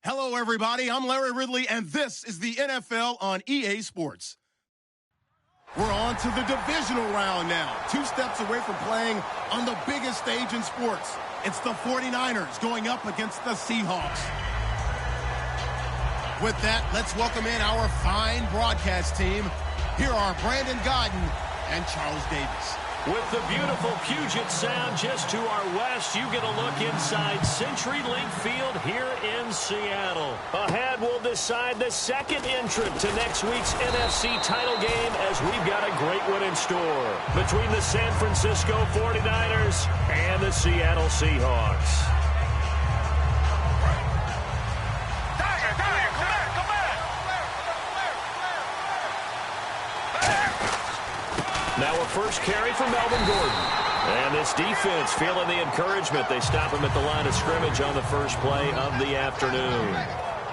Hello, everybody. I'm Larry Ridley, and this is the NFL on EA Sports. We're on to the divisional round now. 2 steps away from playing on the biggest stage in sports. It's the 49ers going up against the Seahawks. With that, let's welcome in our fine broadcast team. Here are Brandon Godden and Charles Davis. With the beautiful Puget Sound just to our west, you get a look inside CenturyLink Field here in Seattle. Ahead, we'll decide the second entrant to next week's NFC title game as we've got a great one in store between the San Francisco 49ers and the Seattle Seahawks. Now a first carry for Melvin Gordon. And this defense feeling the encouragement. They stop him at the line of scrimmage on the first play of the afternoon.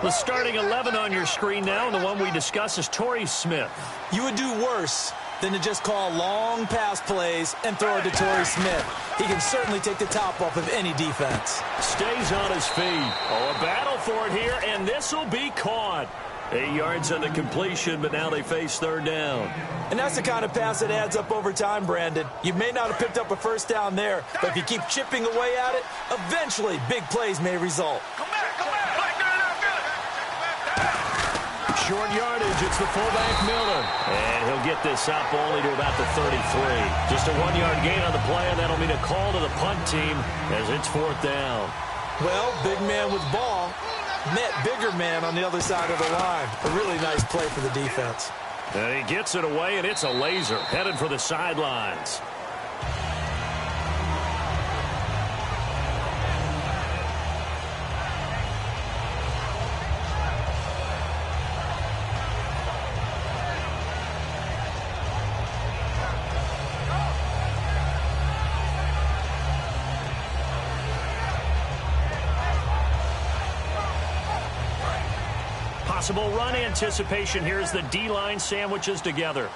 The starting 11 on your screen now, and the one we discuss is Torrey Smith. You would do worse than to just call long pass plays and throw it to Torrey Smith. He can certainly take the top off of any defense. Stays on his feet. Oh, a battle for it here, and this will be caught. 8 yards on the completion, but now they face third down. And that's the kind of pass that adds up over time, Brandon. You may not have picked up a first down there, but if you keep chipping away at it, eventually big plays may result. Short yardage, it's the fullback Miller. And he'll get this up only to about the 33. Just a 1-yard gain on the play, and that'll mean a call to the punt team as it's fourth down. Well, big man with ball met bigger man on the other side of the line. A really nice play for the defense. And he gets it away, and it's a laser headed for the sidelines. Possible run anticipation here as the D-line sandwiches together.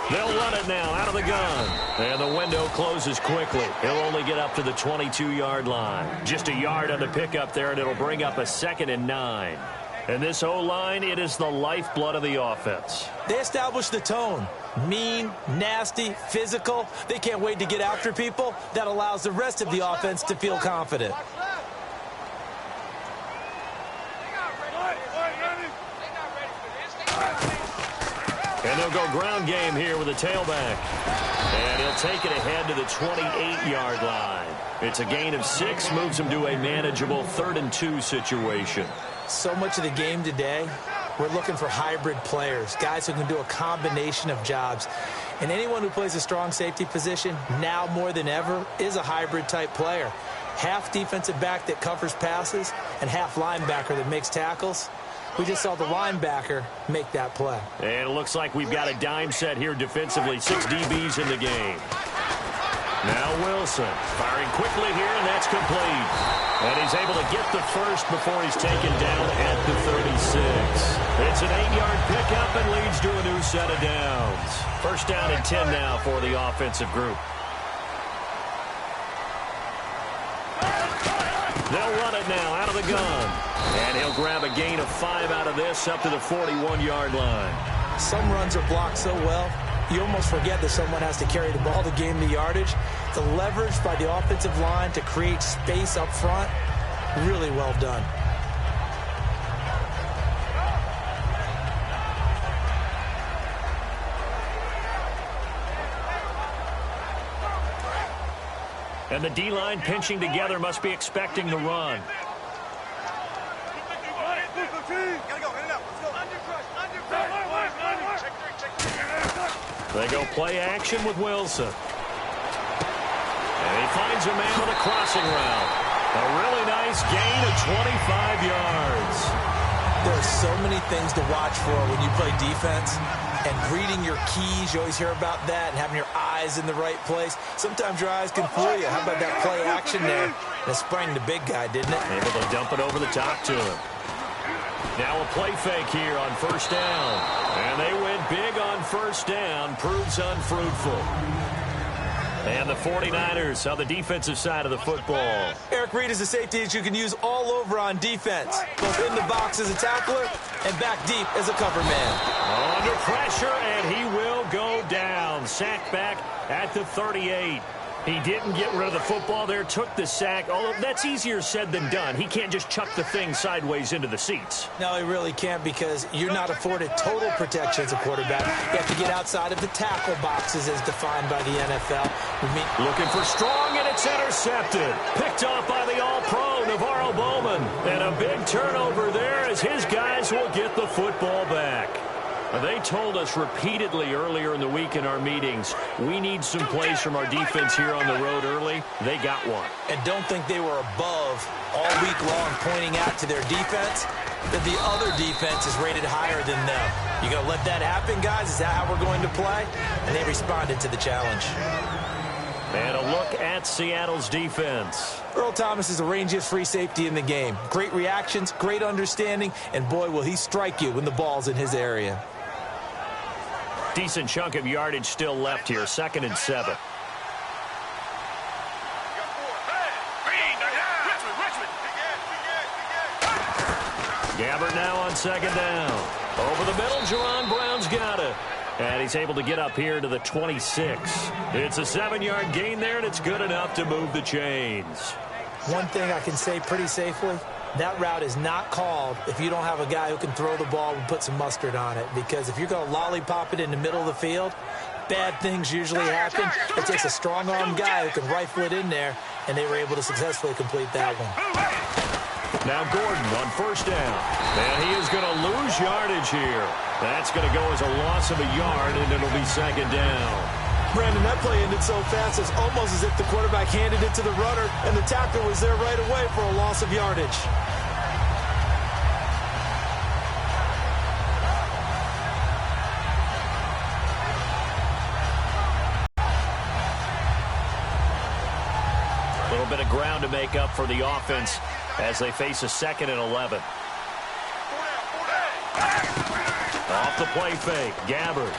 They'll run it now out of the gun. And the window closes quickly. He'll only get up to the 22-yard line. Just a yard on the pickup there, and it'll bring up a 2nd and 9. And this O-line, it is the lifeblood of the offense. They establish the tone. Mean, nasty, physical. They can't wait to get after people. That allows the rest of the offense to feel confident. And they'll go ground game here with a tailback. And he'll take it ahead to the 28-yard line. It's a gain of 6, moves him to a manageable 3rd and 2 situation. So much of the game today, we're looking for hybrid players, guys who can do a combination of jobs. And anyone who plays a strong safety position, now more than ever, is a hybrid-type player. Half defensive back that covers passes and half linebacker that makes tackles. We just saw the linebacker make that play. And it looks like we've got a dime set here defensively. 6 DBs in the game. Now Wilson firing quickly here, and that's complete. And he's able to get the first before he's taken down at the 36. It's an 8-yard pickup and leads to a new set of downs. First down and 10 now for the offensive group. They'll run it now out of the gun. And he'll grab a gain of 5 out of this up to the 41-yard line. Some runs are blocked so well, you almost forget that someone has to carry the ball to gain the yardage. The leverage by the offensive line to create space up front, really well done. And the D-line pinching together must be expecting the run. They go play action with Wilson. And he finds a man with a crossing route. A really nice gain of 25 yards. There are so many things to watch for when you play defense. And reading your keys, you always hear about that, and having your eyes in the right place. Sometimes your eyes can fool you. How about that play action there? And it sprang the big guy, didn't it? Able to dump it over the top to him. Now a play fake here on first down. And they went big on first down. Proves unfruitful. And the 49ers on the defensive side of the football. Eric Reid is a safety that you can use all over on defense, both in the box as a tackler and back deep as a cover man. Under pressure, and he will go down. Sacked back at the 38. He didn't get rid of the football there, took the sack. Although that's easier said than done. He can't just chuck the thing sideways into the seats. No, he really can't, because you're not afforded total protection as a quarterback. You have to get outside of the tackle boxes as defined by the NFL. Looking for strong, and it's intercepted. Picked off by the all-pro Navarro Bowman. And a big turnover there as his guys will get the football back. They told us repeatedly earlier in the week in our meetings, we need some plays from our defense here on the road early. They got one. And don't think they were above all week long pointing out to their defense that the other defense is rated higher than them. You going to let that happen, guys? Is that how we're going to play? And they responded to the challenge. And a look at Seattle's defense. Earl Thomas is the rangiest free safety in the game. Great reactions, great understanding, and boy, will he strike you when the ball's in his area. Decent chunk of yardage still left here. 2nd and 7. Gabbert now on 2nd down. Over the middle, Jerron Brown's got it. And he's able to get up here to the 26. It's a 7-yard gain there, and it's good enough to move the chains. One thing I can say pretty safely, that route is not called if you don't have a guy who can throw the ball and put some mustard on it. Because if you're going to lollipop it in the middle of the field, bad things usually happen. It takes a strong-arm guy who can rifle it in there, and they were able to successfully complete that one. Now Gordon on 1st down. And he is going to lose yardage here. That's going to go as a loss of a yard, and it'll be 2nd down. Brandon, that play ended so fast, it's almost as if the quarterback handed it to the runner, and the tackler was there right away for a loss of yardage. A little bit of ground to make up for the offense as they face a 2nd and 11. Off the play fake, Gabbert.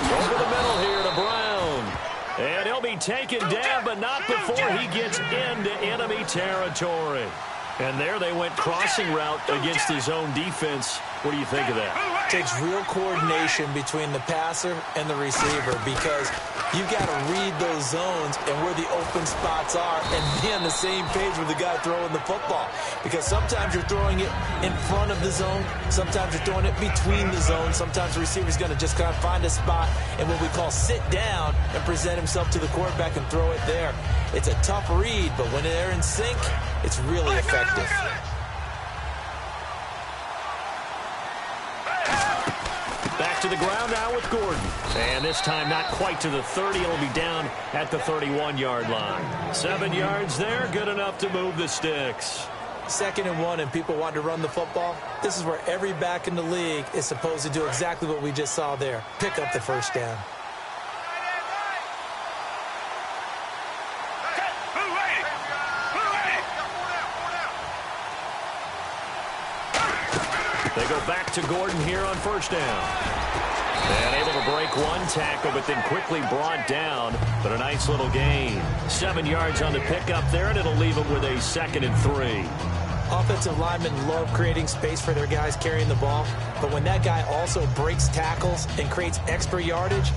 Over the middle here to Brown. And he'll be taken down, but not before he gets into enemy territory. And there they went crossing route against his own defense. What do you think of that? Takes real coordination between the passer and the receiver, because you've got to read those zones and where the open spots are and be on the same page with the guy throwing the football. Because sometimes you're throwing it in front of the zone. Sometimes you're throwing it between the zones. Sometimes the receiver's going to just kind of find a spot and what we call sit down and present himself to the quarterback and throw it there. It's a tough read, but when they're in sync, it's really effective. Back to the ground now with Gordon. And this time not quite to the 30. It'll be down at the 31-yard line. 7 yards there, good enough to move the sticks. 2nd and 1, and people want to run the football. This is where every back in the league is supposed to do exactly what we just saw there. Pick up the 1st down. They go back to Gordon here on 1st down. And able to break one tackle, but then quickly brought down. But a nice little gain. 7 yards on the pickup there, and it'll leave them with a 2nd and 3. Offensive linemen love creating space for their guys carrying the ball. But when that guy also breaks tackles and creates extra yardage,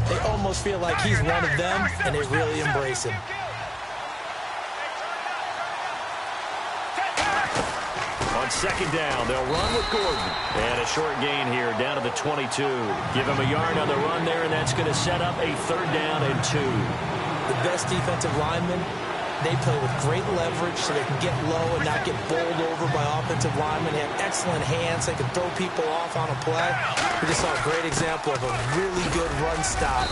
they almost feel like he's one of them, and they really embrace him. On 2nd down, they'll run with Gordon. And a short gain here down to the 22. Give him a yard on the run there, and that's going to set up a 3rd down and 2. The best defensive linemen, they play with great leverage so they can get low and not get bowled over by offensive linemen. They have excellent hands. They can throw people off on a play. We just saw a great example of a really good run stop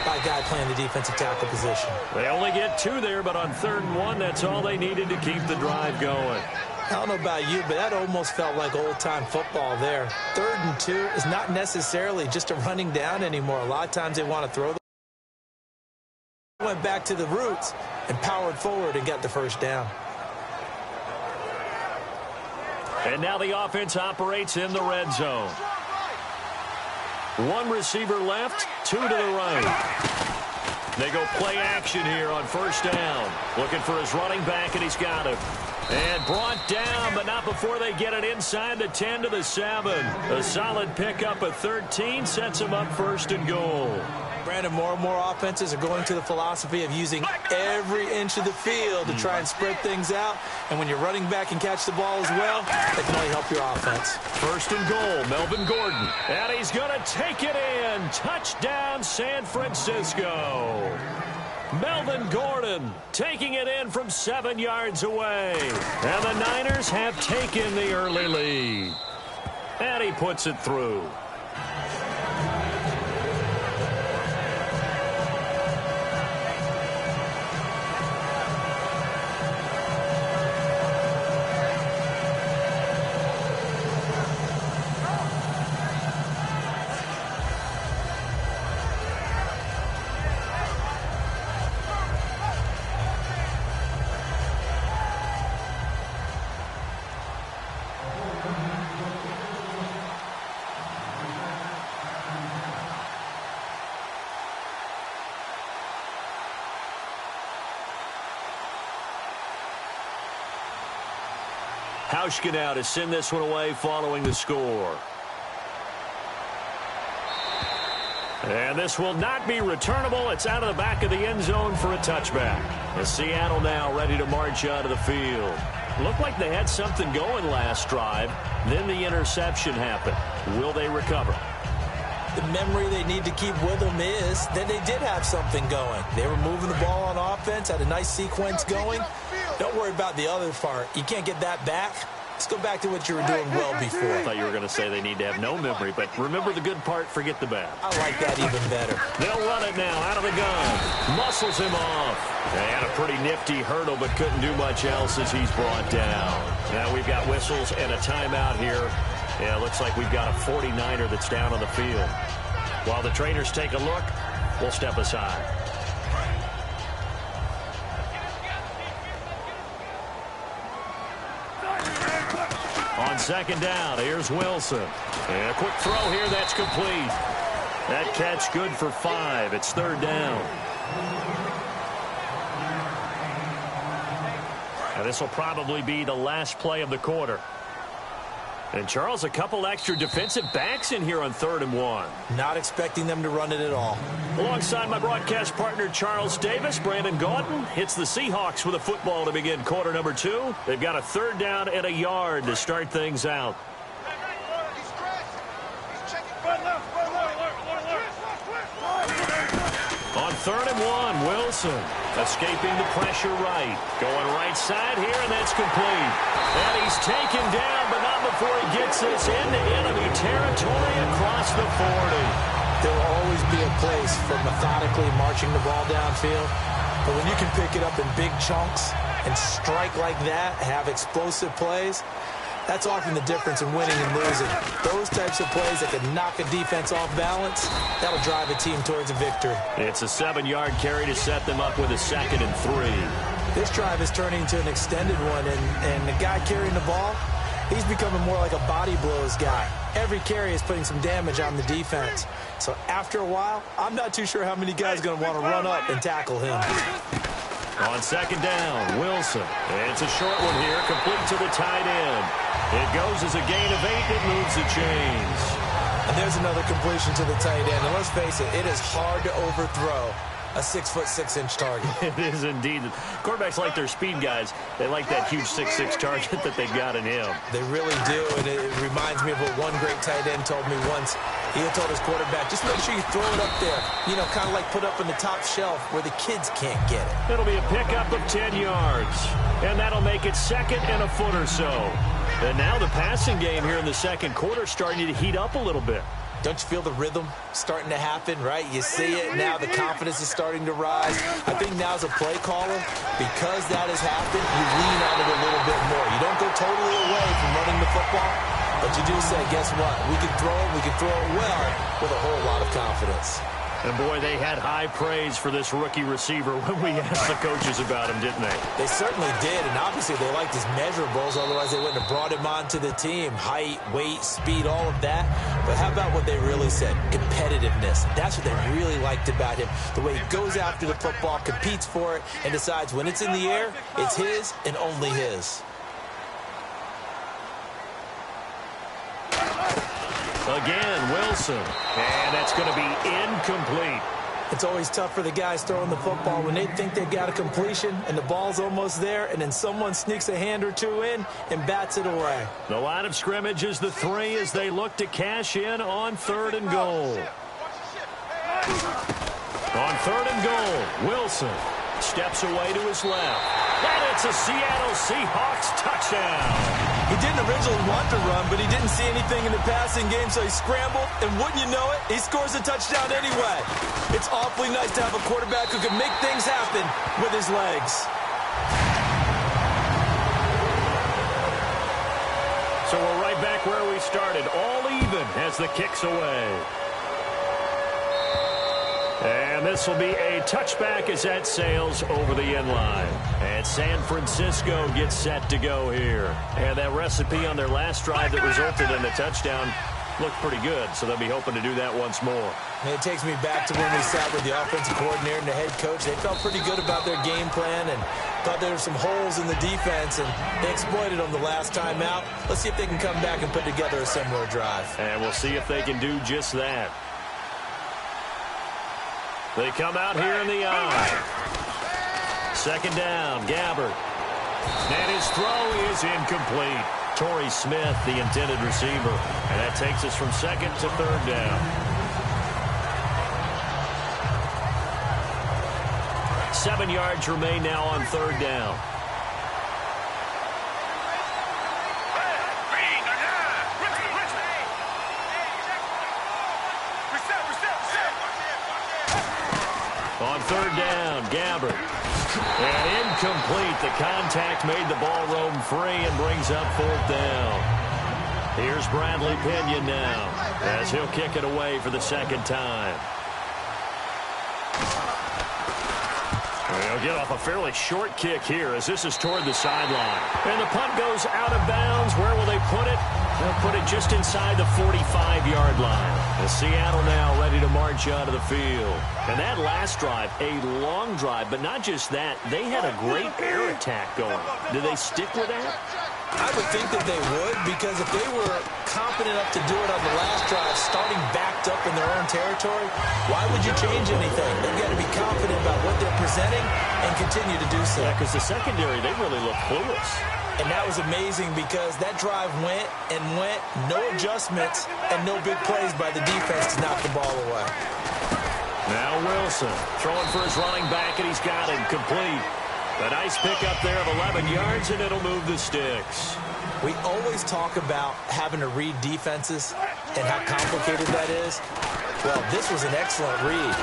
by a guy playing the defensive tackle position. They only get 2 there, but on 3rd and 1, that's all they needed to keep the drive going. I don't know about you, but that almost felt like old-time football there. 3rd and 2 is not necessarily just a running down anymore. A lot of times they want to throw the went back to the roots and powered forward and got the 1st down. And now the offense operates in the red zone. One receiver left, two to the right. They go play action here on first down. Looking for his running back, and he's got him. And brought down, but not before they get it inside the 10 to the 7. A solid pickup at 13 sets him up first and goal. Brandon, more and more offenses are going to the philosophy of using every inch of the field to try and spread things out. And when your running back can catch the ball as well, that can only help your offense. First and goal, Melvin Gordon. And he's going to take it in. Touchdown, San Francisco. Melvin Gordon taking it in from 7 yards away. And the Niners have taken the early lead. And he puts it through. Hauschka now to send this one away following the score. And this will not be returnable. It's out of the back of the end zone for a touchback. And Seattle now ready to march out of the field. Looked like they had something going last drive. Then the interception happened. Will they recover? The memory they need to keep with them is that they did have something going. They were moving the ball on offense, had a nice sequence going. Don't worry about the other part. You can't get that back. Let's go back to what you were doing well before. I thought you were going to say they need to have no memory, but remember the good part, forget the bad. I like that even better. They'll run it now out of the gun. Muscles him off. They had a pretty nifty hurdle, but couldn't do much else as he's brought down. Now we've got whistles and a timeout here. Yeah, it looks like we've got a 49er that's down on the field. While the trainers take a look, we'll step aside. On second down, here's Wilson. And a quick throw here, that's complete. That catch good for 5. It's third down. And this will probably be the last play of the quarter. And, Charles, a couple extra defensive backs in here on 3rd and 1. Not expecting them to run it at all. Alongside my broadcast partner, Charles Davis, Brandon Gaudin hits the Seahawks with a football to begin quarter number 2. They've got a 3rd down and a yard to start things out. On 3rd and 1, Wilson escaping the pressure right. Going right side here, and that's complete. And he's taken down, but not before he gets this into enemy territory across the 40. There will always be a place for methodically marching the ball downfield. But when you can pick it up in big chunks and strike like that, have explosive plays, that's often the difference in winning and losing. Those types of plays that can knock a defense off balance, that'll drive a team towards a victory. It's a 7-yard carry to set them up with a 2nd and 3. This drive is turning into an extended one, and the guy carrying the ball, he's becoming more like a body blows guy. Every carry is putting some damage on the defense. So after a while, I'm not too sure how many guys are going to want to run up and tackle him. On 2nd down, Wilson. And it's a short one here, complete to the tight end. It goes as a gain of 8. It moves the chains. And there's another completion to the tight end. And let's face it, it is hard to overthrow a 6'6" target. It is indeed. Quarterbacks like their speed guys. They like that huge 6'6" target that they've got in him. They really do, and it reminds me of what one great tight end told me once. He had told his quarterback, just make sure you throw it up there, you know, kind of like put up in the top shelf where the kids can't get it. It'll be a pickup of 10 yards, and that'll make it 2nd and a foot or so. And now the passing game here in the second quarter starting to heat up a little bit. Don't you feel the rhythm starting to happen, right? You see it now, the confidence is starting to rise. I think now as a play caller, because that has happened, you lean on it a little bit more. You don't go totally away from running the football, but you do say, guess what? We can throw it well with a whole lot of confidence. And, boy, they had high praise for this rookie receiver when we asked the coaches about him, didn't they? They certainly did, and obviously they liked his measurables. Otherwise, they wouldn't have brought him onto the team. Height, weight, speed, all of that. But how about what they really said? Competitiveness. That's what they really liked about him. The way he goes after the football, competes for it, and decides when it's in the air, it's his and only his. Again, Wilson. And that's going to be incomplete. It's always tough for the guys throwing the football when they think they've got a completion and the ball's almost there, and then someone sneaks a hand or two in and bats it away. The line of scrimmage is the 3 as they look to cash in on 3rd and goal. On 3rd and goal, Wilson steps away to his left. And it's a Seattle Seahawks touchdown. He didn't originally want to run, but he didn't see anything in the passing game, so he scrambled, and wouldn't you know it, he scores a touchdown anyway. It's awfully nice to have a quarterback who can make things happen with his legs. So we're right back where we started, all even as the kick's away. And this will be a touchback as that sails over the end line. And San Francisco gets set to go here. And that recipe on their last drive that resulted in a touchdown looked pretty good, so they'll be hoping to do that once more. And it takes me back to when we sat with the offensive coordinator and the head coach. They felt pretty good about their game plan and thought there were some holes in the defense, and they exploited them the last time out. Let's see if they can come back and put together a similar drive. And we'll see if they can do just that. They come out here in the eye. 2nd down, Gabbert. And his throw is incomplete. Torrey Smith, the intended receiver. And that takes us from 2nd to 3rd down. 7 yards remain now on 3rd down. On 3rd down, Gabbert. And incomplete. The contact made the ball roam free and brings up 4th down. Here's Bradley Pinion now as he'll kick it away for the 2nd time. He'll get off a fairly short kick here as this is toward the sideline. And the punt goes out of bounds. Where will they put it? They'll put it just inside the 45-yard line. And Seattle now ready to march out of the field. And that last drive, a long drive, but not just that. They had a great air attack going. Did they stick with that? I would think that they would, because if they were confident enough to do it on the last drive, starting backed up in their own territory, why would you change anything? They've got to be confident about what they're presenting and continue to do so. Yeah, because the secondary, they really look clueless. And that was amazing because that drive went and went, no adjustments, and no big plays by the defense to knock the ball away. Now Wilson throwing for his running back, and he's got it complete. A nice pickup there of 11 yards, and it'll move the sticks. We always talk about having to read defenses and how complicated that is. Well, this was an excellent read.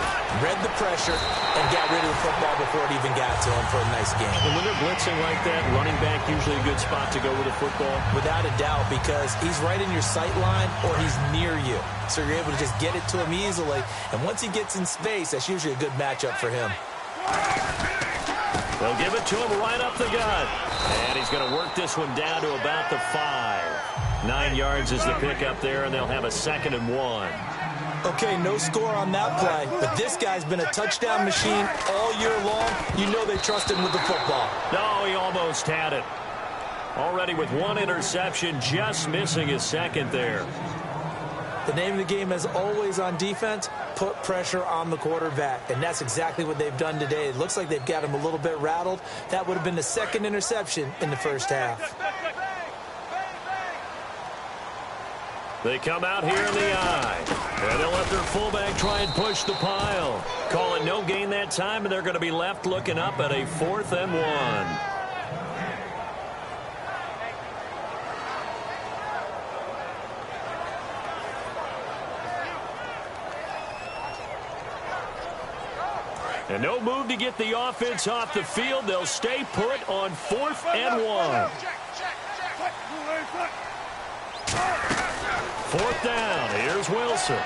Read the pressure and got rid of the football before it even got to him for a nice game. And when they're blitzing like that, running back usually a good spot to go with the football? Without a doubt, because he's right in your sight line or he's near you. So you're able to just get it to him easily. And once he gets in space, that's usually a good matchup for him. They'll give it to him right up the gut. And he's going to work this one down to about the 5. 9 yards is the pickup there, and they'll have a 2nd and 1. Okay, no score on that play, but this guy's been a touchdown machine all year long. You know they trust him with the football. No, he almost had it. Already with 1 interception, just missing his 2nd there. The name of the game, as always on defense, put pressure on the quarterback, and that's exactly what they've done today. It looks like they've got him a little bit rattled. That would have been the 2nd interception in the first half. They come out here in the eye, and they'll let their fullback try and push the pile. Call it no gain that time, and they're going to be left looking up at a 4th and 1. And no move to get the offense off the field. They'll stay put on 4th and 1. 4th down. Here's Wilson.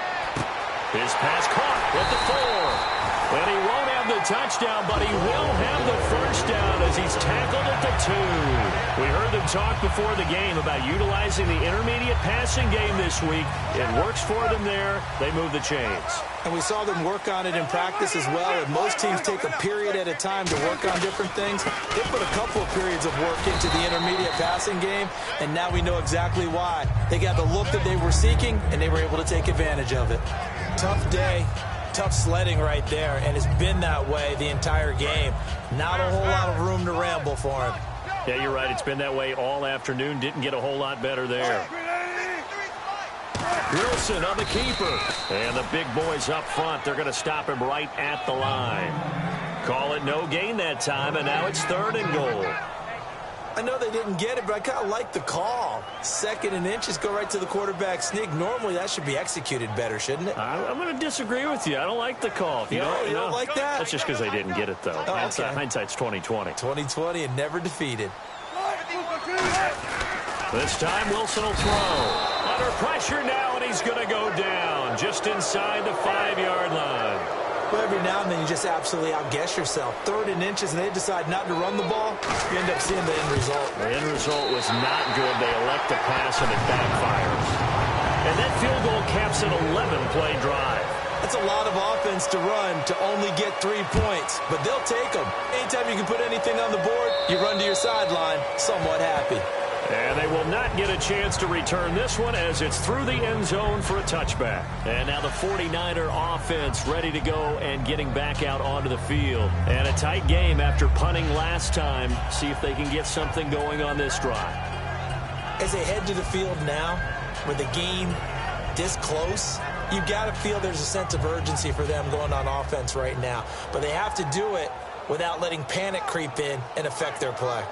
His pass caught at the 4. And he won't have the touchdown, but he will have the first down as he's tackled at the 2. We heard them talk before the game about utilizing the intermediate passing game this week. It works for them there. They move the chains. And we saw them work on it in practice as well. And most teams take a period at a time to work on different things. They put a couple of periods of work into the intermediate passing game, and now we know exactly why. They got the look that they were seeking, and they were able to take advantage of it. Tough day. Tough sledding right there, and it's been that way the entire game. Not a whole lot of room to ramble for him. Yeah, you're right. It's been that way all afternoon. Didn't get a whole lot better there. Wilson on the keeper. And the big boys up front. They're going to stop him right at the line. Call it no gain that time, and now it's 3rd and goal. I know they didn't get it, but I kind of like the call. 2nd and inches, go right to the quarterback sneak. Normally, that should be executed better, shouldn't it? I'm going to disagree with you. I don't like the call. You don't like that? That's just because they didn't get it, though. Oh, okay. Hindsight's 20/20. 20/20 and never defeated. This time, Wilson will throw. Under pressure now, and he's going to go down just inside the 5-yard line. Well, every now and then you just absolutely outguess yourself. 3rd and inches, and they decide not to run the ball. You end up seeing the end result. The end result was not good. They elect to pass, and it backfires. And that field goal caps an 11-play drive. That's a lot of offense to run to only get 3 points, but they'll take them. Anytime you can put anything on the board, you run to your sideline somewhat happy. And they will not get a chance to return this one as it's through the end zone for a touchback. And now the 49er offense ready to go and getting back out onto the field. And a tight game after punting last time. See if they can get something going on this drive. As they head to the field now, with the game this close, you've got to feel there's a sense of urgency for them going on offense right now. But they have to do it without letting panic creep in and affect their play.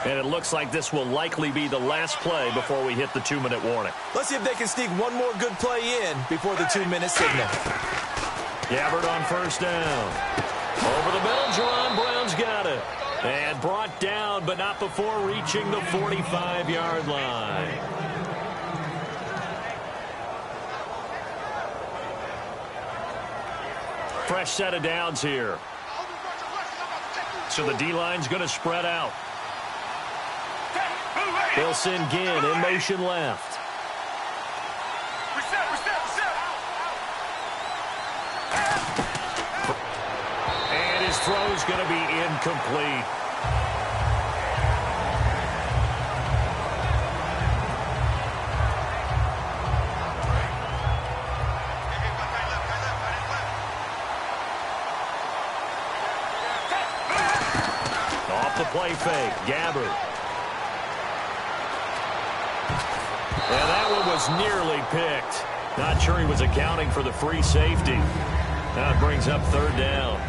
And it looks like this will likely be the last play before we hit the 2-minute warning. Let's see if they can sneak one more good play in before the 2-minute signal. Gabbard on 1st down. Over the middle, Jerron Brown's got it. And brought down, but not before reaching the 45-yard line. Fresh set of downs here. So the D-line's going to spread out. They'll send Ginn in motion left. And his throw's going to be incomplete. Off the play fake, Gabbard. And that one was nearly picked. Not sure he was accounting for the free safety. Now it brings up 3rd down.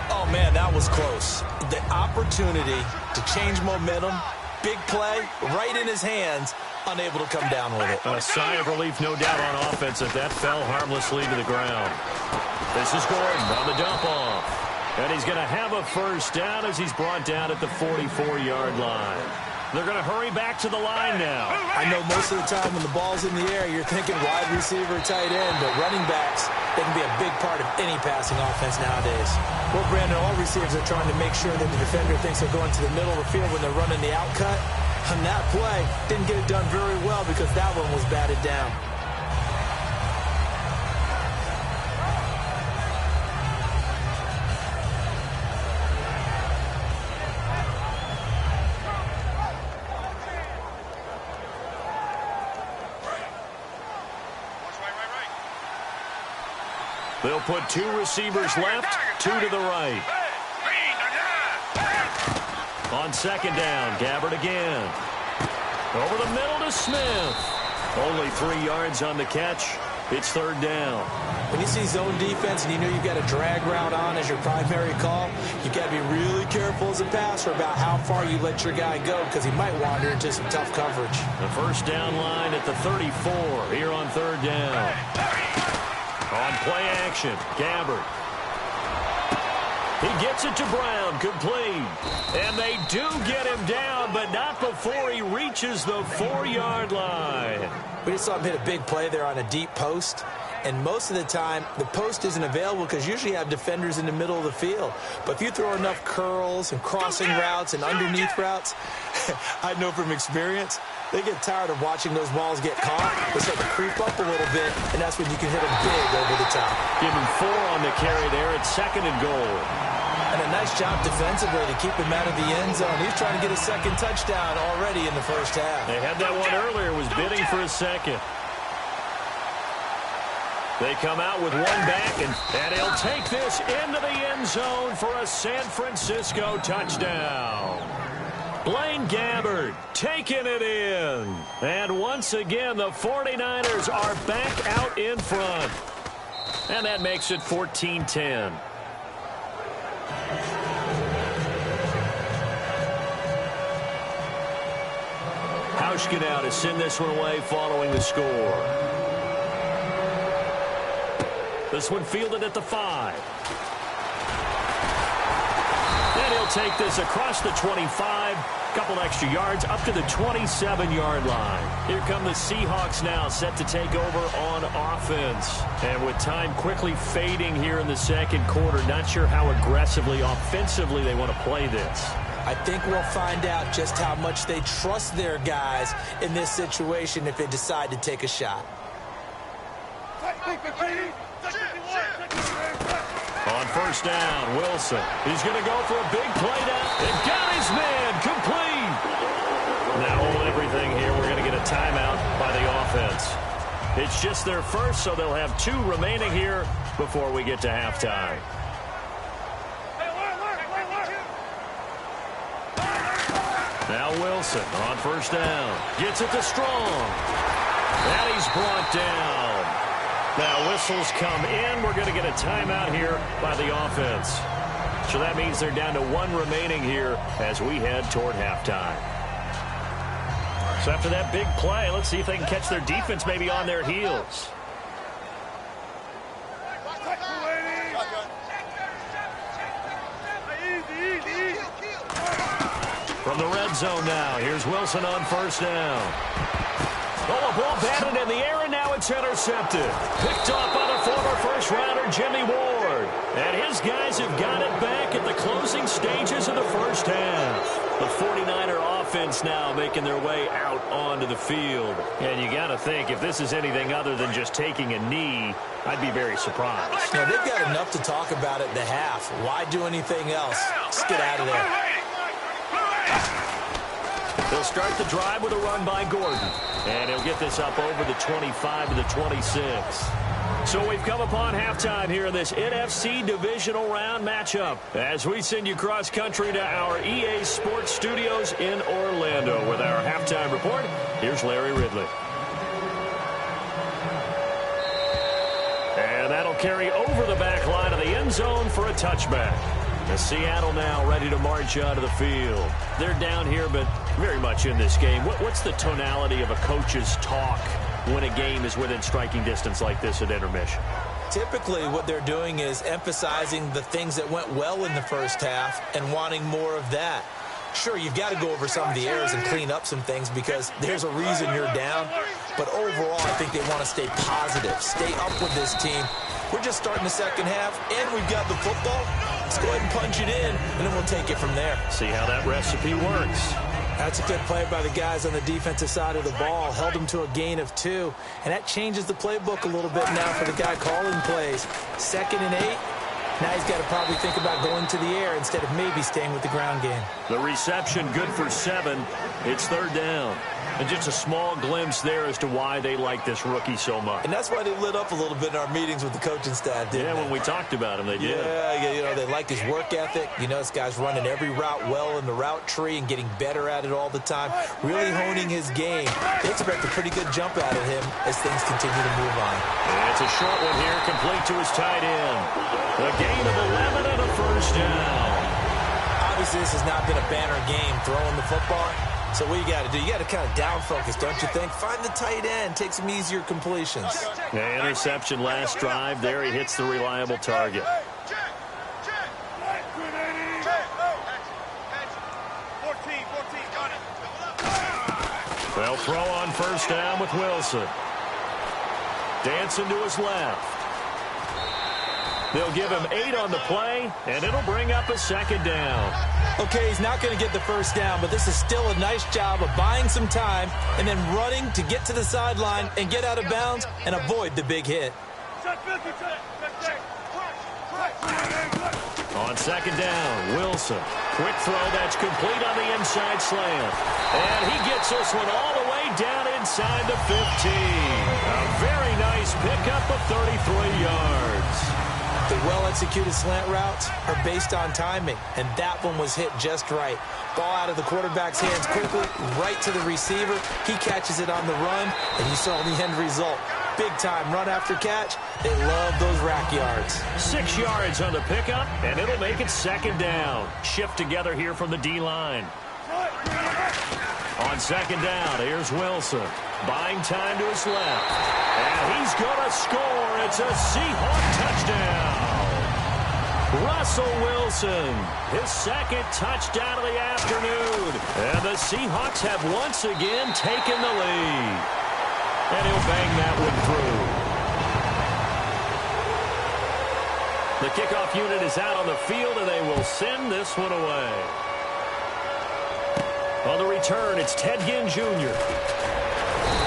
Oh, man, that was close. The opportunity to change momentum, big play, right in his hands, unable to come down with it. A sigh of relief, no doubt, on offense that fell harmlessly to the ground. This is Gordon on the dump off. And he's going to have a 1st down as he's brought down at the 44-yard line. They're going to hurry back to the line now. I know most of the time when the ball's in the air, you're thinking wide receiver, tight end, but running backs, they can be a big part of any passing offense nowadays. Well, Brandon, all receivers are trying to make sure that the defender thinks they're going to the middle of the field when they're running the out cut. On that play, didn't get it done very well because that one was batted down. They'll put 2 receivers left, 2 to the right. On 2nd down, Gabbard again. Over the middle to Smith. Only 3 yards on the catch. It's 3rd down. When you see zone defense and you know you've got a drag route on as your primary call, you've got to be really careful as a passer about how far you let your guy go because he might wander into some tough coverage. The 1st down line at the 34 here on 3rd down. On play action, Gabbard. He gets it to Brown, complete. And they do get him down, but not before he reaches the 4-yard line. We just saw him hit a big play there on a deep post. And most of the time, the post isn't available because usually you have defenders in the middle of the field. But if you throw enough curls and crossing routes and underneath routes, I know from experience, they get tired of watching those balls get caught. They start to creep up a little bit, and that's when you can hit them big over the top. Give him 4 on the carry there at 2nd and goal. And a nice job defensively to keep him out of the end zone. He's trying to get a second touchdown already in the first half. They had that one earlier, was bidding for a second. They come out with one back, and he'll take this into the end zone for a San Francisco touchdown. Blaine Gabbert taking it in. And once again, the 49ers are back out in front. And that makes it 14-10. Hauschka now to send this one away following the score. This one fielded at the 5. And he'll take this across the 25. Couple extra yards up to the 27-yard line. Here come the Seahawks now set to take over on offense. And with time quickly fading here in the second quarter, not sure how aggressively, offensively they want to play this. I think we'll find out just how much they trust their guys in this situation if they decide to take a shot. On first down, Wilson. He's going to go for a big play down. And got his man complete. Now everything here, we're going to get a timeout by the offense. It's just their first, so they'll have 2 remaining here before we get to halftime. Now Wilson on first down. Gets it to Strong. And he's brought down. Now whistles come in. We're going to get a timeout here by the offense. So that means they're down to 1 remaining here as we head toward halftime. So after that big play, let's see if they can catch their defense maybe on their heels. From the red zone now, here's Wilson on first down. Oh, a ball batted in the air, and now it's intercepted. Picked off by the former first-rounder, Jimmy Ward. And his guys have got it back at the closing stages of the first half. The 49er offense now making their way out onto the field. And you got to think, if this is anything other than just taking a knee, I'd be very surprised. Yeah, they've got enough to talk about at the half. Why do anything else? Let's get out of there. They'll start the drive with a run by Gordon. And he'll get this up over the 25 to the 26. So we've come upon halftime here in this NFC Divisional Round matchup as we send you cross-country to our EA Sports Studios in Orlando with our halftime report. Here's Larry Ridley. And that'll carry over the back line of the end zone for a touchback. The Seattle now ready to march out of the field. They're down here, but very much in this game. What's the tonality of a coach's talk when a game is within striking distance like this at intermission? Typically, what they're doing is emphasizing the things that went well in the first half and wanting more of that. Sure, you've got to go over some of the errors and clean up some things because there's a reason you're down. But overall, I think they want to stay positive, stay up with this team. We're just starting the second half, and we've got the football. Let's go ahead and punch it in, and then we'll take it from there. See how that recipe works. That's a good play by the guys on the defensive side of the ball. Held them to a gain of 2, and that changes the playbook a little bit now for the guy calling plays. 2nd and 8. Now he's got to probably think about going to the air instead of maybe staying with the ground game. The reception good for 7. It's 3rd down. And just a small glimpse there as to why they like this rookie so much. And that's why they lit up a little bit in our meetings with the coaching staff, didn't they? When we talked about him, they did. Yeah, you know, they like his work ethic. You know, this guy's running every route well in the route tree and getting better at it all the time, really honing his game. They expect a pretty good jump out of him as things continue to move on. And it's a short one here, complete to his tight end. A gain of 11 and a first down. Obviously, this has not been a banner game throwing the football. So what you got to do, you got to kind of down focus, don't you think? Find the tight end, take some easier completions. Yeah, interception last drive. There he hits the reliable target. They'll throw on first down with Wilson. Dancing to his left. They'll give him 8 on the play, and it'll bring up a second down. Okay, he's not going to get the first down, but this is still a nice job of buying some time and then running to get to the sideline and get out of bounds and avoid the big hit. On second down, Wilson. Quick throw that's complete on the inside slant. And he gets this one all the way down inside the 15. A very nice pickup of 33 yards. The well-executed slant routes are based on timing, and that one was hit just right. Ball out of the quarterback's hands quickly, right to the receiver. He catches it on the run, and you saw the end result. Big-time run after catch. They love those rack yards. 6 yards on the pickup, and it'll make it second down. Shift together here from the D-line. On second down, here's Wilson. Buying time to his left. And he's going to score. It's a Seahawk touchdown. Russell Wilson, his second touchdown of the afternoon. And the Seahawks have once again taken the lead. And he'll bang that one through. The kickoff unit is out on the field, and they will send this one away. On the return, it's Ted Ginn Jr.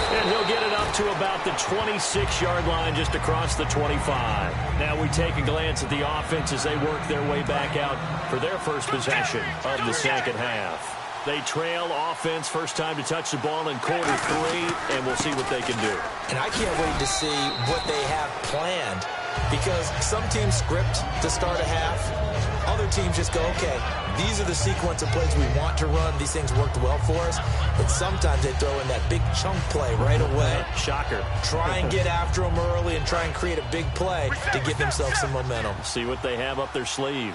And he'll get it up to about the 26-yard line, just across the 25. Now we take a glance at the offense as they work their way back out for their first possession of the second half. They trail offense, first time to touch the ball in quarter 3, and we'll see what they can do. And I can't wait to see what they have planned, because some teams script to start a half. Other teams just go, okay, these are the sequence of plays we want to run. These things worked well for us. But sometimes they throw in that big chunk play right away. Shocker. Try and get after them early and try and create a big play to give themselves some momentum. See what they have up their sleeve.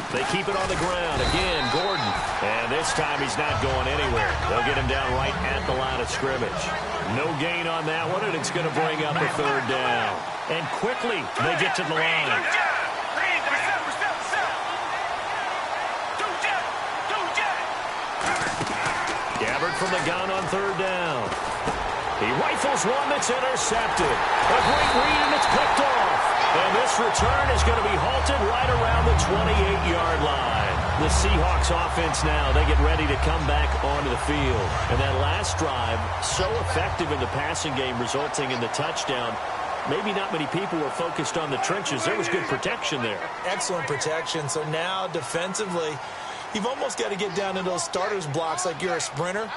They keep it on the ground. Again, Gordon. And this time he's not going anywhere. They'll get him down right at the line of scrimmage. No gain on that one, and it's going to bring up a third down. And quickly, they get to the line. Gabbard from the gun on third down. He rifles one that's intercepted. A great read, and it's picked off. And this return is going to be halted right around the 28-yard line. The Seahawks offense now, they get ready to come back onto the field. And that last drive, so effective in the passing game, resulting in the touchdown. Maybe not many people were focused on the trenches. There was good protection there. Excellent protection. So now defensively, you've almost got to get down to those starters blocks like you're a sprinter.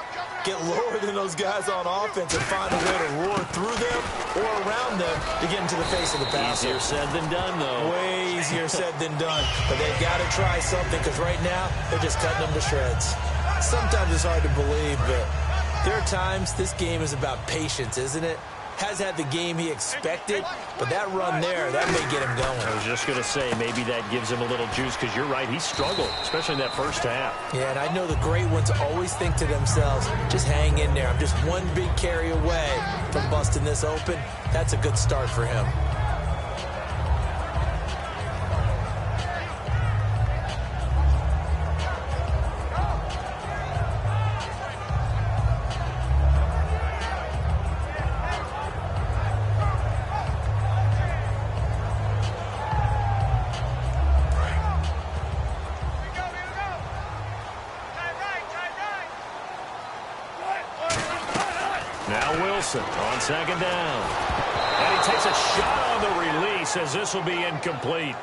Get lower than those guys on offense and find a way to roar through them or around them to get into the face of the passer. Easier said than done, though. Way easier said than done. But they've got to try something, because right now they're just cutting them to shreds. Sometimes it's hard to believe, but there are times this game is about patience, isn't it? Has had the game he expected, but that run there, that may get him going. I was just going to say, maybe that gives him a little juice, because you're right, he struggled, especially in that first half. Yeah, and I know the great ones always think to themselves, just hang in there. I'm just one big carry away from busting this open. That's a good start for him. On second down. And he takes a shot on the release, as this will be incomplete.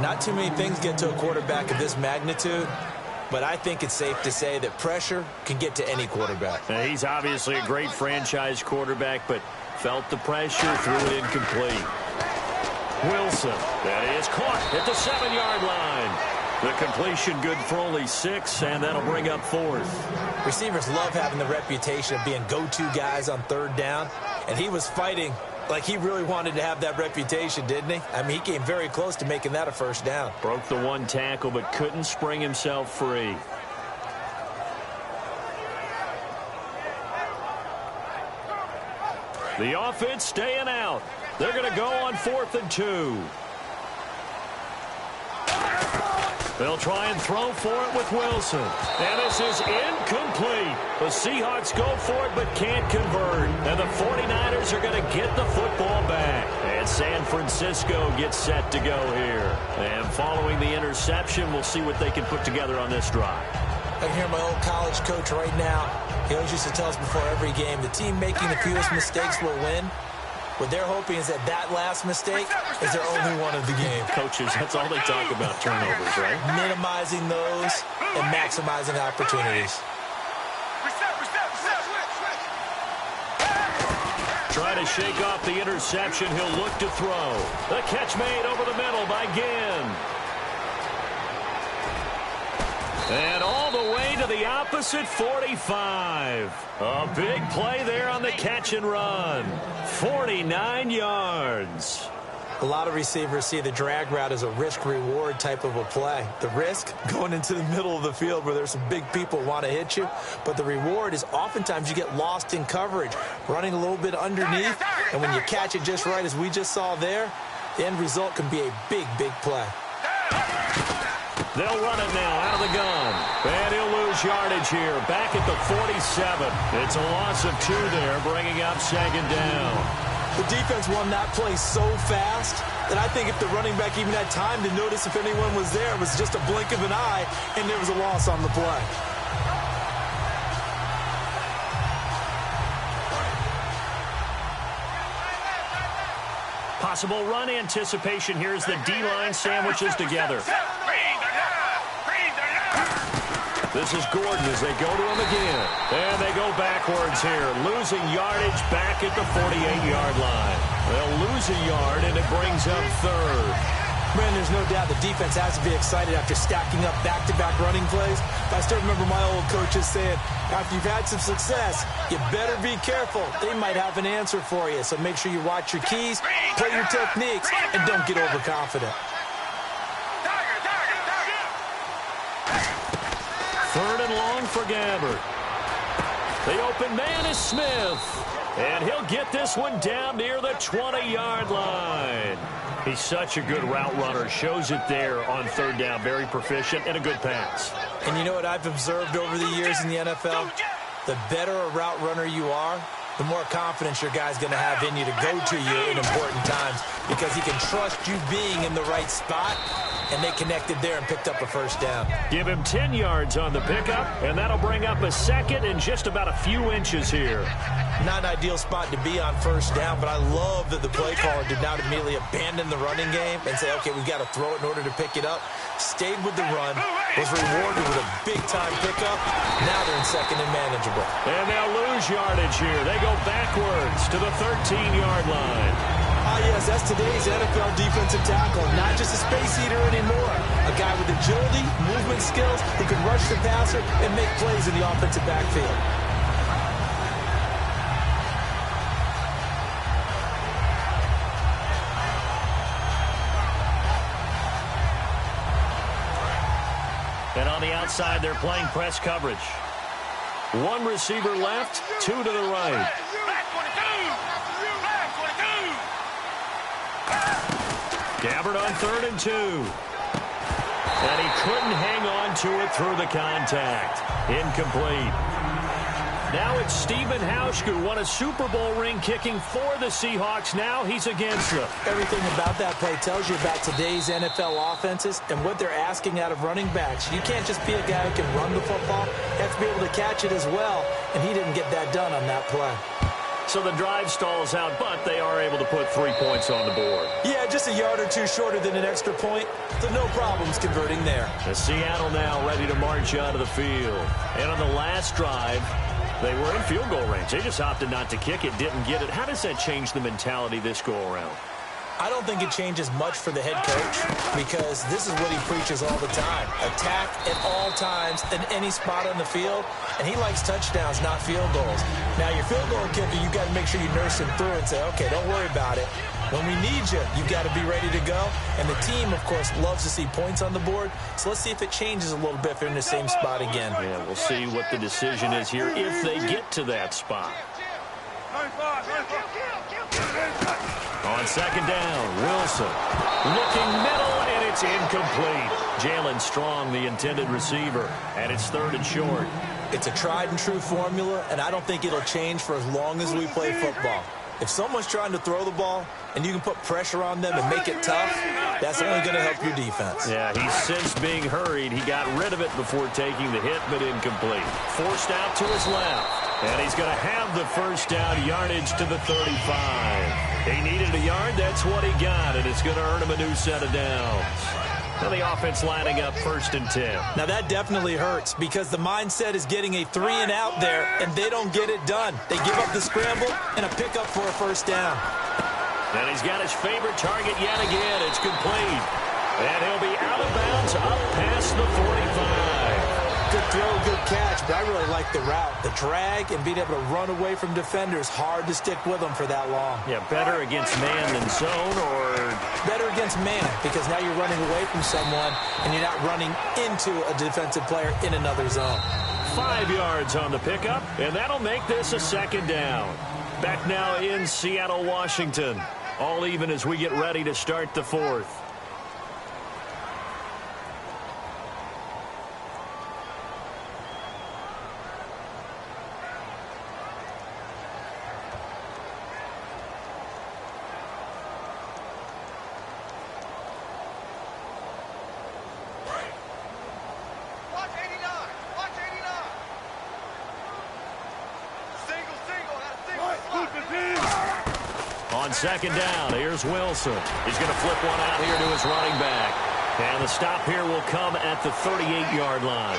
Not too many things get to a quarterback of this magnitude, but I think it's safe to say that pressure can get to any quarterback. Now, he's obviously a great franchise quarterback, but felt the pressure, threw it incomplete. Wilson, that is caught at the 7-yard line. The completion good for only 6, and that'll bring up 4th. Receivers love having the reputation of being go-to guys on third down, and he was fighting like he really wanted to have that reputation, didn't he? I mean, he came very close to making that a first down. Broke the one tackle, but couldn't spring himself free. The offense staying out. They're going to go on 4th and 2. They'll try and throw for it with Wilson. And this is incomplete. The Seahawks go for it but can't convert. And the 49ers are going to get the football back. And San Francisco gets set to go here. And following the interception, we'll see what they can put together on this drive. I can hear my old college coach right now. He always used to tell us before every game, the team making the fewest mistakes will win. What they're hoping is that last mistake is their only one of the game. Coaches, that's all they talk about, turnovers, right? Minimizing those and maximizing opportunities. Trying to shake off the interception. He'll look to throw. The catch made over the middle by Ginn. And all the way to the opposite 45. A big play there on the catch and run. 49 yards. A lot of receivers see the drag route as a risk-reward type of a play. The risk, going into the middle of the field where there's some big people want to hit you. But the reward is oftentimes you get lost in coverage, running a little bit underneath. And when you catch it just right, as we just saw there, the end result can be a big, big play. They'll run it now out of the gun. And he'll lose yardage here. Back at the 47. It's a loss of 2 there, bringing up second down. The defense won that play so fast that I think if the running back even had time to notice if anyone was there, it was just a blink of an eye, and there was a loss on the play. Possible run anticipation here as the D-line sandwiches together. This is Gordon as they go to him again. And they go backwards here, losing yardage back at the 48-yard line. They'll lose a yard, and it brings up third. Man, there's no doubt the defense has to be excited after stacking up back-to-back running plays. But I still remember my old coaches saying, after you've had some success, you better be careful. They might have an answer for you. So make sure you watch your keys, play your techniques, and don't get overconfident. Third and long for Gabbert. The open man is Smith. And he'll get this one down near the 20-yard line. He's such a good route runner. Shows it there on third down. Very proficient and a good pass. And you know what I've observed over the years in the NFL? The better a route runner you are, the more confidence your guy's going to have in you to go to you in important times because he can trust you being in the right spot, and they connected there and picked up a first down. Give him 10 yards on the pickup, and that'll bring up a second and just about a few inches here. Not an ideal spot to be on first down, but I love that the play caller did not immediately abandon the running game and say, okay, we've got to throw it in order to pick it up. Stayed with the run, was rewarded with a big-time pickup. Now they're in second and manageable. And they'll lose yardage here. They go backwards to the 13-yard line. Ah, yes, that's today's NFL defensive tackle. Not just a space eater anymore. A guy with agility, movement skills, who can rush the passer and make plays in the offensive backfield. And on the outside, they're playing press coverage. One receiver left, 2 to the right. Gabbert on 3rd and 2. And he couldn't hang on to it through the contact. Incomplete. Now it's Stephen Hauschka, who won a Super Bowl ring kicking for the Seahawks. Now he's against them. Everything about that play tells you about today's NFL offenses and what they're asking out of running backs. You can't just be a guy who can run the football. You have to be able to catch it as well, and he didn't get that done on that play. So the drive stalls out, but they are able to put 3 points on the board. Yeah, just a yard or two shorter than an extra point, so no problems converting there. And Seattle now ready to march out of the field. And on the last drive, they were in field goal range. They just opted not to kick it, didn't get it. How does that change the mentality this go-around? I don't think it changes much for the head coach because this is what he preaches all the time. Attack at all times in any spot on the field, and he likes touchdowns, not field goals. Now, your field goal kicker, you got to make sure you nurse him through and say, okay, don't worry about it. When we need you, you've got to be ready to go. And the team, of course, loves to see points on the board. So let's see if it changes a little bit if they're in the same spot again. Yeah, we'll see what the decision is here if they get to that spot. On second down, Wilson looking middle, and It's incomplete. Jalen Strong, the intended receiver, and it's 3rd and short. It's a tried-and-true formula, and I don't think it'll change for as long as we play football. If someone's trying to throw the ball and you can put pressure on them and make it tough, that's only going to help your defense. Yeah, he's since being hurried. He got rid of it before taking the hit, but incomplete. Forced out to his left, and he's going to have the first down, yardage to the 35. He needed a yard. That's what he got, and it's going to earn him a new set of downs. Now the offense lining up 1st and 10. Now that definitely hurts because the mindset is getting a 3-and-out there, and they don't get it done. They give up the scramble and a pickup for a first down. And he's got his favorite target yet again. It's complete. And he'll be out of bounds up past the 45. Good throw, good catch, but I really like the route. The drag and being able to run away from defenders, hard to stick with them for that long. Yeah, better against man than zone, or better against man, because now you're running away from someone and you're not running into a defensive player in another zone. 5 yards on the pickup, and that'll make this a 2nd down. Back now in Seattle, Washington. All even as we get ready to start the 4th. On 2nd down, here's Wilson. He's going to flip one out here to his running back. And the stop here will come at the 38-yard line.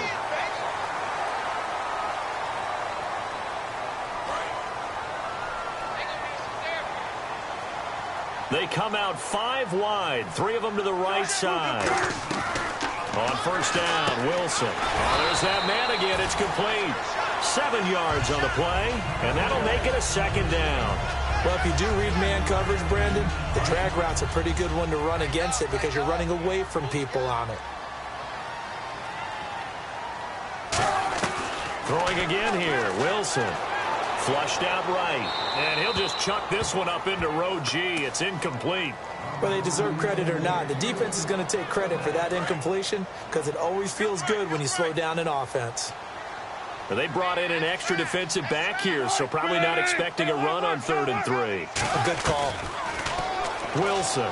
They come out 5 wide, 3 of them to the right side. On 1st down, Wilson. Oh, there's that man again. It's complete. 7 yards on the play, and that'll make it a 2nd down. Well, if you do read man coverage, Brandon, the drag route's a pretty good one to run against it because you're running away from people on it. Throwing again here, Wilson. Flushed out right, and he'll just chuck this one up into row G. It's incomplete. Whether they deserve credit or not, the defense is going to take credit for that incompletion because it always feels good when you slow down an offense. They brought in an extra defensive back here, so probably not expecting a run on 3rd and 3. A good call. Wilson.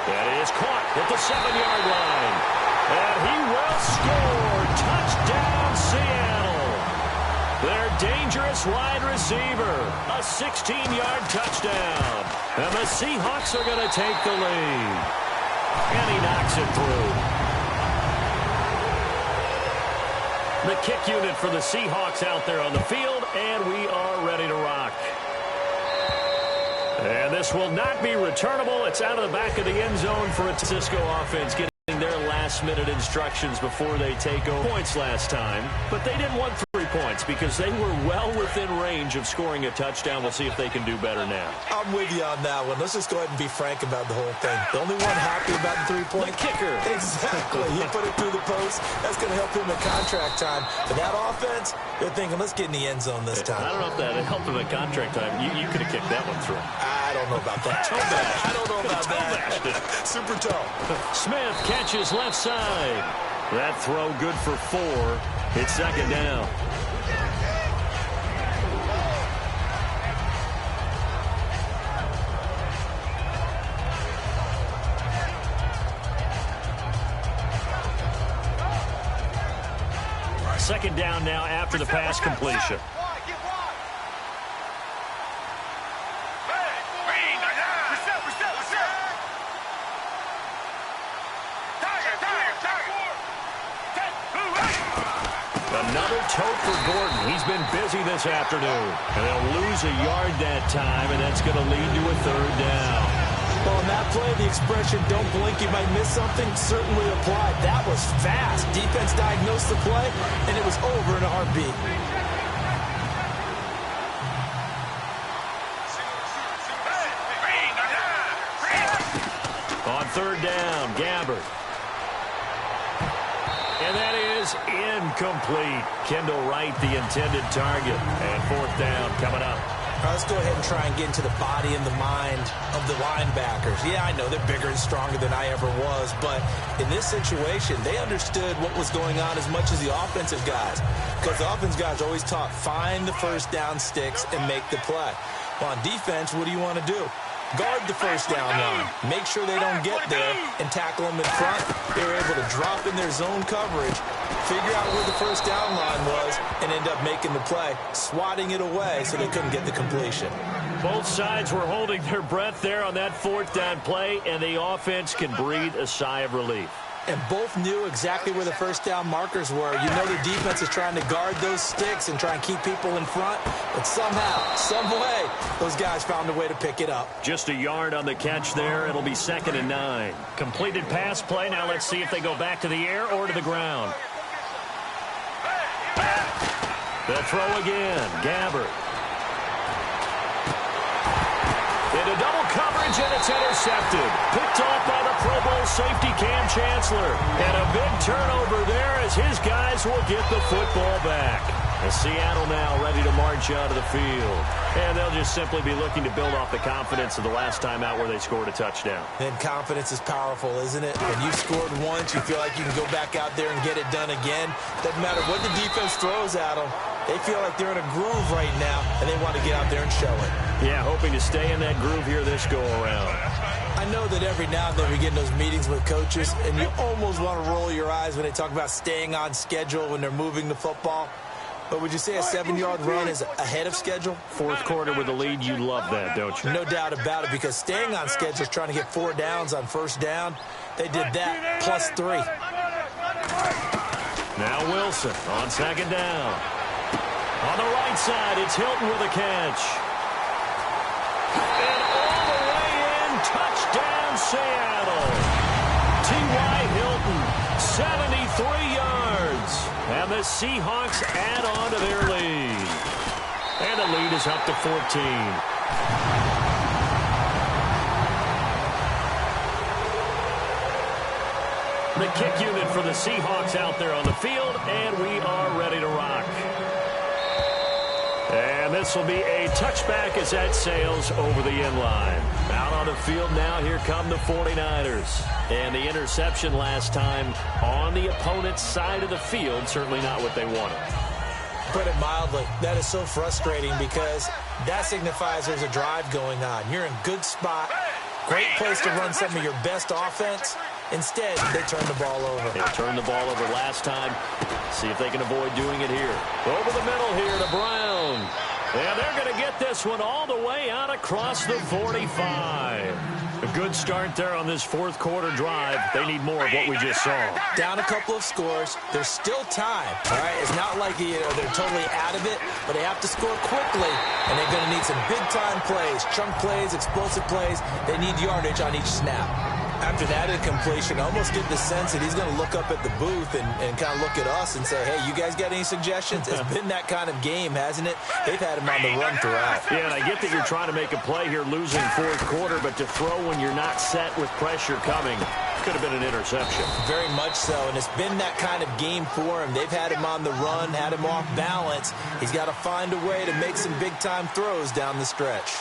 That is caught at the 7-yard line. And he will score. Touchdown, Seattle. Their dangerous wide receiver. A 16-yard touchdown. And the Seahawks are going to take the lead. And he knocks it through. The kick unit for the Seahawks out there on the field, and we are ready to rock. And this will not be returnable. It's out of the back of the end zone for a Cisco offense getting their last-minute instructions before they take over. Points last time, but they didn't want 3 points because they were well within range of scoring a touchdown. We'll see if they can do better now. I'm with you on that one. Let's just go ahead and be frank about the whole thing. The only one happy about the 3-point. The kicker. Exactly. He put it through the post. That's going to help him in contract time. But that offense, they're thinking, let's get in the end zone this time. I don't know if that helped him in contract time. You could have kicked that one through. I don't know about that. I don't know about that. Super toe. Smith catches left side. That throw good for 4. It's 2nd down. Second down now after the pass completion. Another tote for Gordon. He's been busy this afternoon. And they'll lose a yard that time, and that's going to lead to a 3rd down. Well, on that play, the expression, don't blink, you might miss something, certainly applied. That was fast. Defense diagnosed the play, and it was over in a heartbeat. On 3rd down, Gabbard. And that is incomplete. Kendall Wright, the intended target. And 4th down coming up. All right, let's go ahead and try and get into the body and the mind of the linebackers. Yeah, I know they're bigger and stronger than I ever was, but in this situation, they understood what was going on as much as the offensive guys, because the offensive guys are always taught, find the first down sticks and make the play. Well, on defense, what do you want to do? Guard the first down line. Make sure they don't get there and tackle them in front. They were able to drop in their zone coverage, figure out where the first down line was, and end up making the play, swatting it away so they couldn't get the completion. Both sides were holding their breath there on that fourth down play, and the offense can breathe a sigh of relief. And both knew exactly where the first down markers were. You know the defense is trying to guard those sticks and try and keep people in front. But somehow, some way, those guys found a way to pick it up. Just a yard on the catch there. It'll be 2nd and 9. Completed pass play. Now let's see if they go back to the air or to the ground. They'll throw again. Gabbert. Into double coverage, and it's intercepted. Picked off by the Pro Bowl safety Cam Chancellor. And a big turnover there as his guys will get the football back. And Seattle now ready to march out of the field. And they'll just simply be looking to build off the confidence of the last time out where they scored a touchdown. And confidence is powerful, isn't it? When you've scored once, you feel like you can go back out there and get it done again. Doesn't matter what the defense throws at them. They feel like they're in a groove right now, and they want to get out there and show it. Yeah, hoping to stay in that groove here this go-around. I know that every now and then we get in those meetings with coaches, and you almost want to roll your eyes when they talk about staying on schedule when they're moving the football. But would you say a 7-yard run is ahead of schedule? Fourth quarter with the lead, you love that, don't you? No doubt about it, because staying on schedule is trying to get 4 downs on first down. They did that, plus 3. Now Wilson on 2nd down. On the right side, it's Hilton with a catch. And all the way in, touchdown Seattle. T.Y. Hilton, 73 yards. And the Seahawks add on to their lead. And the lead is up to 14. The kick unit for the Seahawks out there on the field, and we are ready to rock. And this will be a touchback as that sails over the end line. Out on the field now, here come the 49ers. And the interception last time on the opponent's side of the field, certainly not what they wanted. Put it mildly, that is so frustrating because that signifies there's a drive going on. You're in good spot, great place to run some of your best offense. Instead, they turn the ball over. They turned the ball over last time. See if they can avoid doing it here. Over the middle here to Brown. And they're going to get this one all the way out across the 45. A good start there on this fourth quarter drive. They need more of what we just saw. Down a couple of scores. There's still time. All right, it's not like they're totally out of it, but they have to score quickly, and they're going to need some big-time plays, chunk plays, explosive plays. They need yardage on each snap. After that incompletion, I almost get the sense that he's going to look up at the booth and kind of look at us and say, hey, you guys got any suggestions? It's been that kind of game, hasn't it? They've had him on the run throughout. Yeah, and I get that you're trying to make a play here losing fourth quarter, but to throw when you're not set with pressure coming could have been an interception. Very much so, and it's been that kind of game for him. They've had him on the run, had him off balance. He's got to find a way to make some big-time throws down the stretch.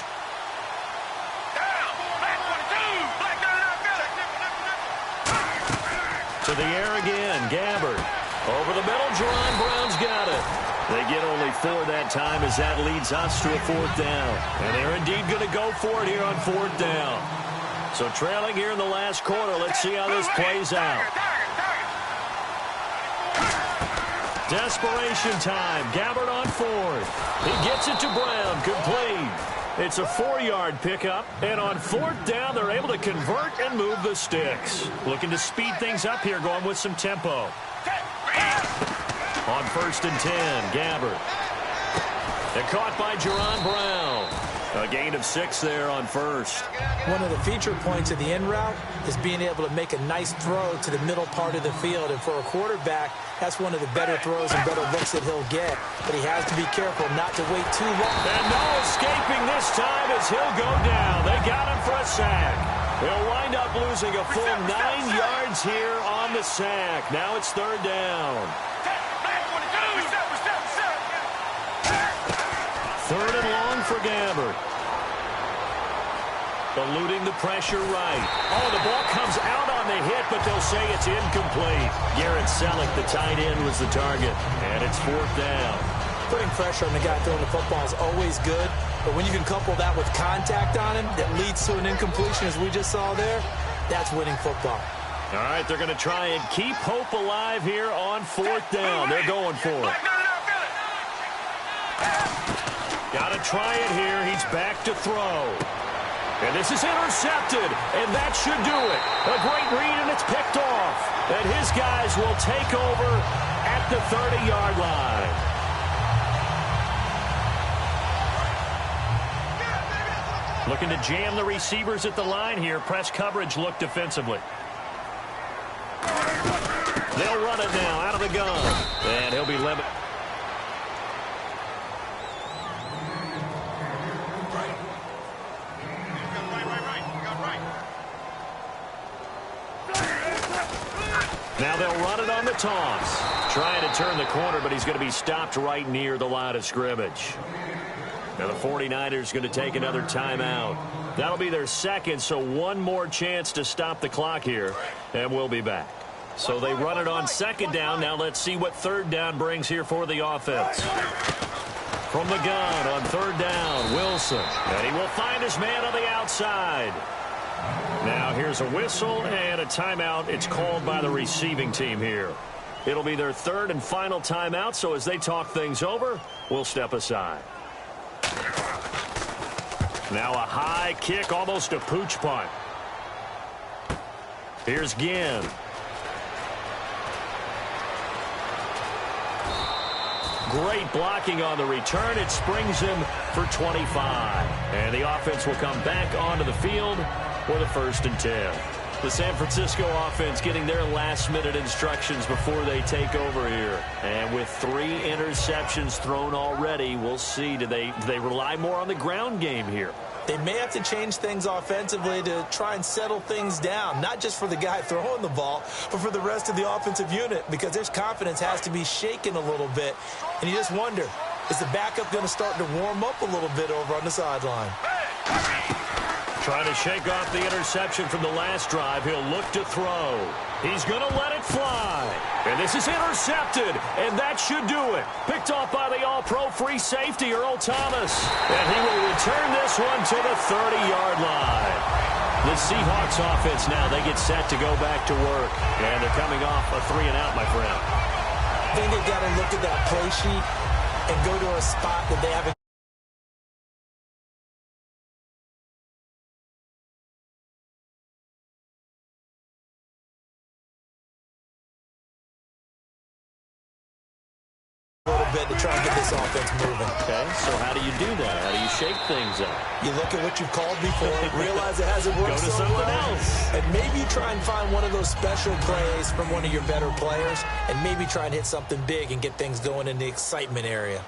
To the air again, Gabbert. Over the middle, Jerron Brown's got it. They get only 4 that time as that leads us to a 4th down. And they're indeed going to go for it here on 4th down. So trailing here in the last quarter, let's see how this plays out. Desperation time. Gabbert on 4th. He gets it to Brown. Complete. It's a 4-yard pickup, and on 4th down, they're able to convert and move the sticks. Looking to speed things up here, going with some tempo. On 1st and 10, Gabbert. They're caught by Jerron Brown. A gain of 6 there on 1st. One of the feature points of the end route is being able to make a nice throw to the middle part of the field. And for a quarterback, that's one of the better throws and better looks that he'll get. But he has to be careful not to wait too long. And no escaping this time as he'll go down. They got him for a sack. They'll wind up losing a full 9 yards here on the sack. Now it's 3rd down. Third and long for Gabbert. Eluding the pressure right. Oh, the ball comes out on the hit, but they'll say it's incomplete. Garrett Selleck, the tight end, was the target, and it's fourth down. Putting pressure on the guy throwing the football is always good, but when you can couple that with contact on him that leads to an incompletion, as we just saw there, that's winning football. All right, they're going to try and keep hope alive here on fourth down. They're going for it. Got to try it here. He's back to throw. And this is intercepted, and that should do it. A great read, and it's picked off. And his guys will take over at the 30-yard line. Looking to jam the receivers at the line here. Press coverage look defensively. They'll run it now out of the gun. And he'll be limited. Now they'll run it on the toss. Trying to turn the corner, but he's going to be stopped right near the line of scrimmage. Now the 49ers going to take another timeout. That'll be their second, so one more chance to stop the clock here, and we'll be back. So they run it on second down. Now let's see what third down brings here for the offense. From the gun on third down, Wilson. And he will find his man on the outside. Now here's a whistle and a timeout. It's called by the receiving team here. It'll be their third and final timeout, so as they talk things over, we'll step aside. Now a high kick, almost a pooch punt. Here's Ginn. Great blocking on the return. It springs him for 25. And the offense will come back onto the field for the 1st and 10. The San Francisco offense getting their last-minute instructions before they take over here. And with 3 interceptions thrown already, we'll see. Do they rely more on the ground game here? They may have to change things offensively to try and settle things down, not just for the guy throwing the ball, but for the rest of the offensive unit, because their confidence has to be shaken a little bit. And you just wonder, is the backup going to start to warm up a little bit over on the sideline? Trying to shake off the interception from the last drive. He'll look to throw. He's going to let it fly. And this is intercepted, and that should do it. Picked off by the all-pro free safety, Earl Thomas. And he will return this one to the 30-yard line. The Seahawks offense now, they get set to go back to work. And they're coming off a 3-and-out, my friend. I think they've got to look at that play sheet and go to a spot that they haven't. Bit to try and get this offense moving. Okay, so how do you do that? How do you shake things up? You look at what you've called before, realize it hasn't worked Go to so something well, else. and maybe try and find one of those special plays from one of your better players, and maybe try and hit something big and get things going in the excitement area.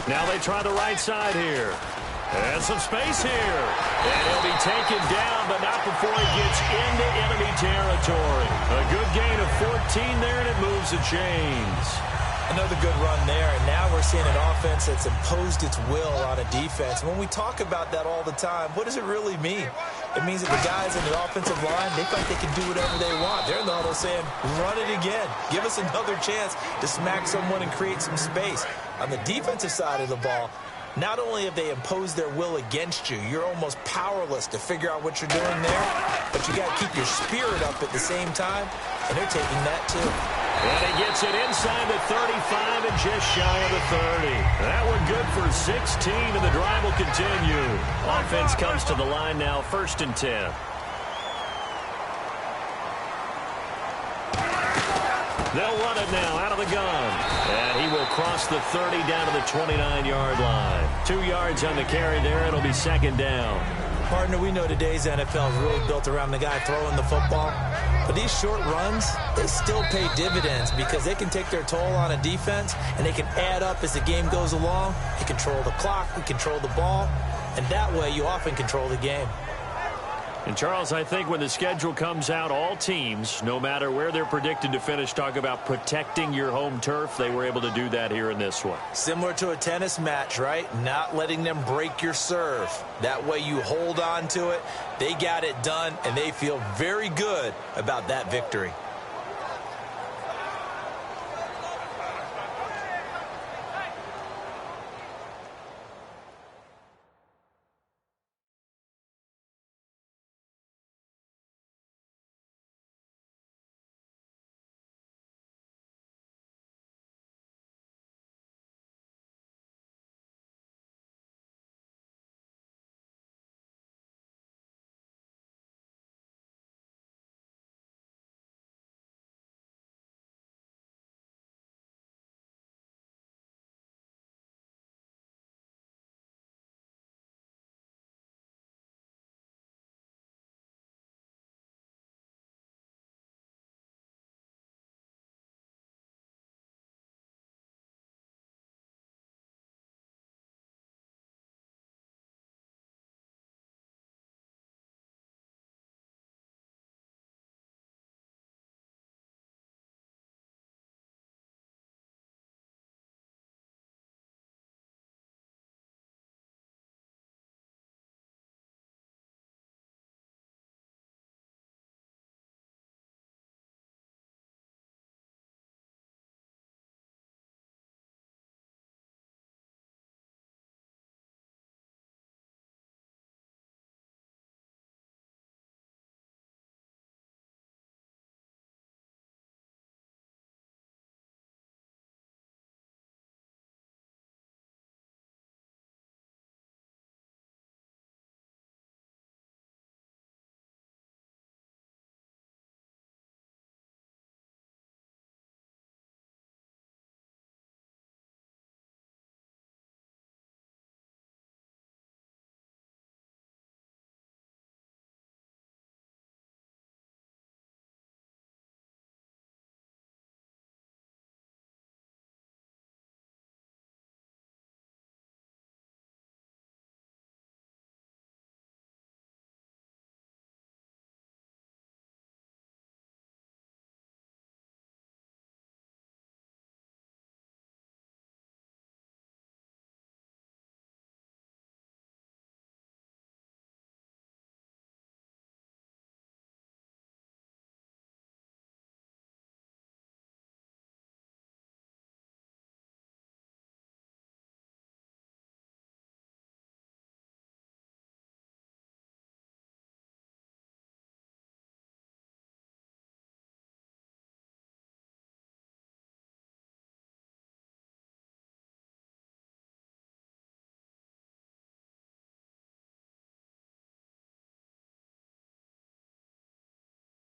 Now they try the right side here. And some space here. And he'll be taken down, but not before he gets into enemy territory. A good gain of 14 there, and it moves the chains. Another good run there, and now we're seeing an offense that's imposed its will on a defense. When we talk about that all the time, what does it really mean? It means that the guys in the offensive line, they feel like they can do whatever they want. They're in the huddle saying, run it again. Give us another chance to smack someone and create some space. On the defensive side of the ball, not only have they imposed their will against you, you're almost powerless to figure out what you're doing there, but you got to keep your spirit up at the same time, and they're taking that too. And he gets it inside the 35 and just shy of the 30. That one good for 16, and the drive will continue. Offense comes to the line now, 1st and 10. They'll run it now out of the gun. And he will cross the 30 down to the 29-yard line. 2 yards on the carry there. It'll be 2nd down. Partner, we know today's NFL is really built around the guy throwing the football. But these short runs, they still pay dividends because they can take their toll on a defense, and they can add up as the game goes along. You control the clock, you control the ball, and that way you often control the game. And, Charles, I think when the schedule comes out, all teams, no matter where they're predicted to finish, talk about protecting your home turf. They were able to do that here in this one. Similar to a tennis match, right? Not letting them break your serve. That way you hold on to it. They got it done, and they feel very good about that victory.